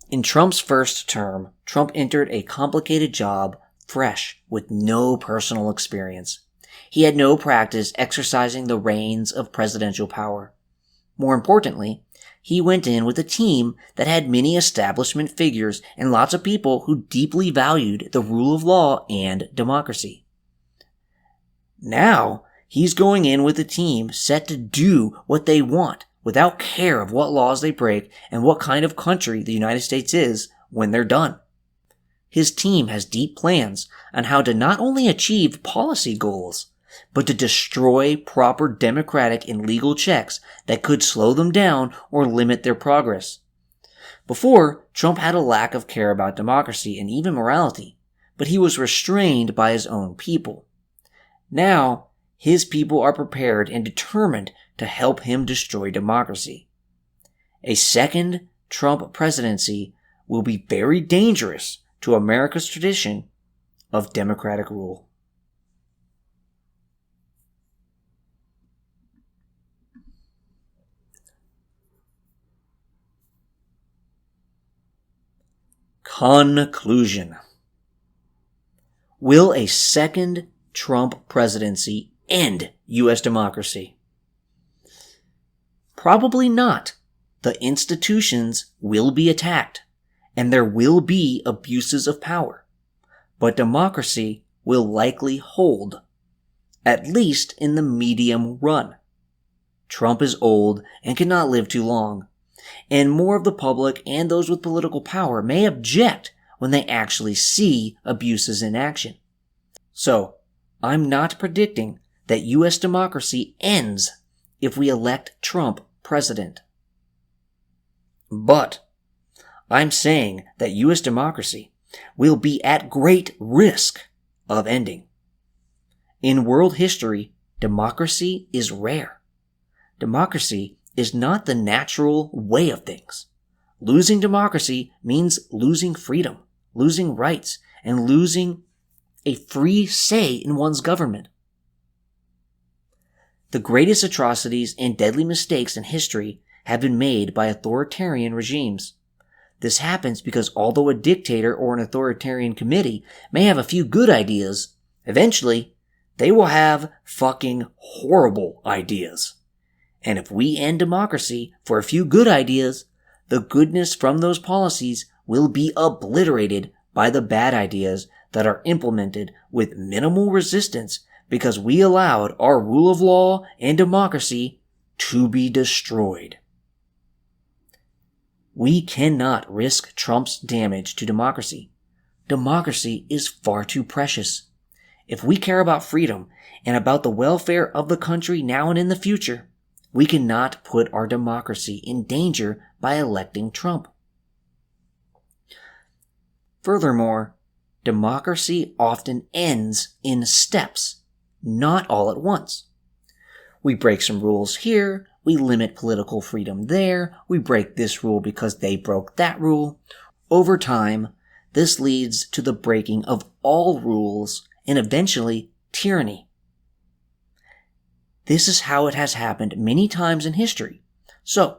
In Trump's first term, Trump entered a complicated job fresh with no personal experience. He had no practice exercising the reins of presidential power. More importantly, he went in with a team that had many establishment figures and lots of people who deeply valued the rule of law and democracy. Now, he's going in with a team set to do what they want without care of what laws they break and what kind of country the United States is when they're done. His team has deep plans on how to not only achieve policy goals, but to destroy proper democratic and legal checks that could slow them down or limit their progress. Before, Trump had a lack of care about democracy and even morality, but he was restrained by his own people. Now, his people are prepared and determined to help him destroy democracy. A second Trump presidency will be very dangerous to America's tradition of democratic rule. Conclusion. Will a second Trump presidency end U.S. democracy? Probably not. The institutions will be attacked, and there will be abuses of power. But democracy will likely hold, at least in the medium run. Trump is old and cannot live too long, and more of the public and those with political power may object when they actually see abuses in action. So, I'm not predicting that U.S. democracy ends if we elect Trump president. But I'm saying that U.S. democracy will be at great risk of ending. In world history, democracy is rare. Democracy is not the natural way of things. Losing democracy means losing freedom, losing rights, and losing a free say in one's government. The greatest atrocities and deadly mistakes in history have been made by authoritarian regimes. This happens because although a dictator or an authoritarian committee may have a few good ideas, eventually they will have fucking horrible ideas. And if we end democracy for a few good ideas, the goodness from those policies will be obliterated by the bad ideas that are implemented with minimal resistance because we allowed our rule of law and democracy to be destroyed. We cannot risk Trump's damage to democracy. Democracy is far too precious. If we care about freedom and about the welfare of the country now and in the future, we cannot put our democracy in danger by electing Trump. Furthermore, democracy often ends in steps, not all at once. We break some rules here, we limit political freedom there, we break this rule because they broke that rule. Over time, this leads to the breaking of all rules and eventually tyranny. This is how it has happened many times in history. So,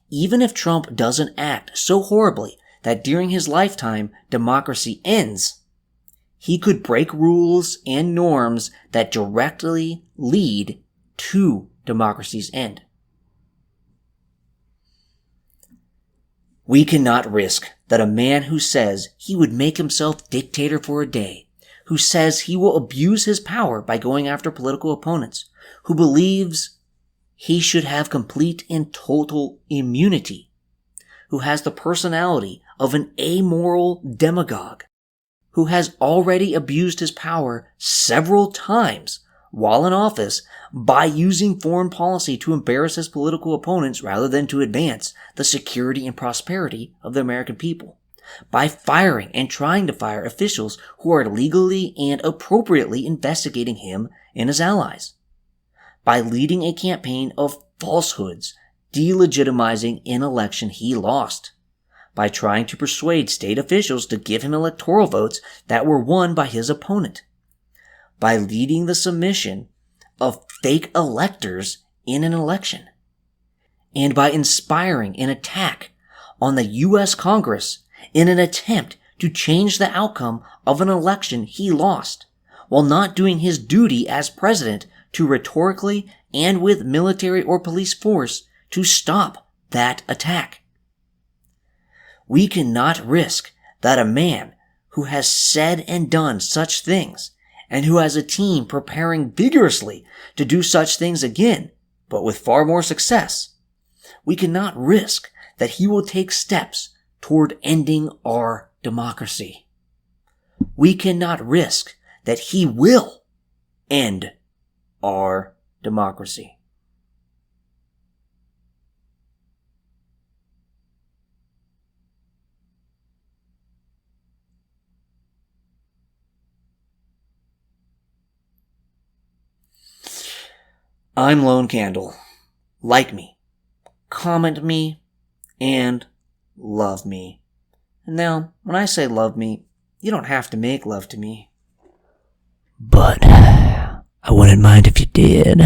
even if Trump doesn't act so horribly that during his lifetime democracy ends, he could break rules and norms that directly lead to democracy's end. We cannot risk that a man who says he would make himself dictator for a day, who says he will abuse his power by going after political opponents, who believes he should have complete and total immunity, who has the personality of an amoral demagogue, who has already abused his power several times while in office by using foreign policy to embarrass his political opponents rather than to advance the security and prosperity of the American people, by firing and trying to fire officials who are legally and appropriately investigating him and his allies, by leading a campaign of falsehoods delegitimizing an election he lost, by trying to persuade state officials to give him electoral votes that were won by his opponent, by leading the submission of fake electors in an election, and by inspiring an attack on the U.S. Congress in an attempt to change the outcome of an election he lost, while not doing his duty as president to rhetorically and with military or police force to stop that attack. We cannot risk that a man who has said and done such things and who has a team preparing vigorously to do such things again, but with far more success, we cannot risk that he will take steps toward ending our democracy. We cannot risk that he will end our democracy. I'm Lone Candle. Like me, comment me, and love me. And now, when I say love me, you don't have to make love to me. But I wouldn't mind if you did.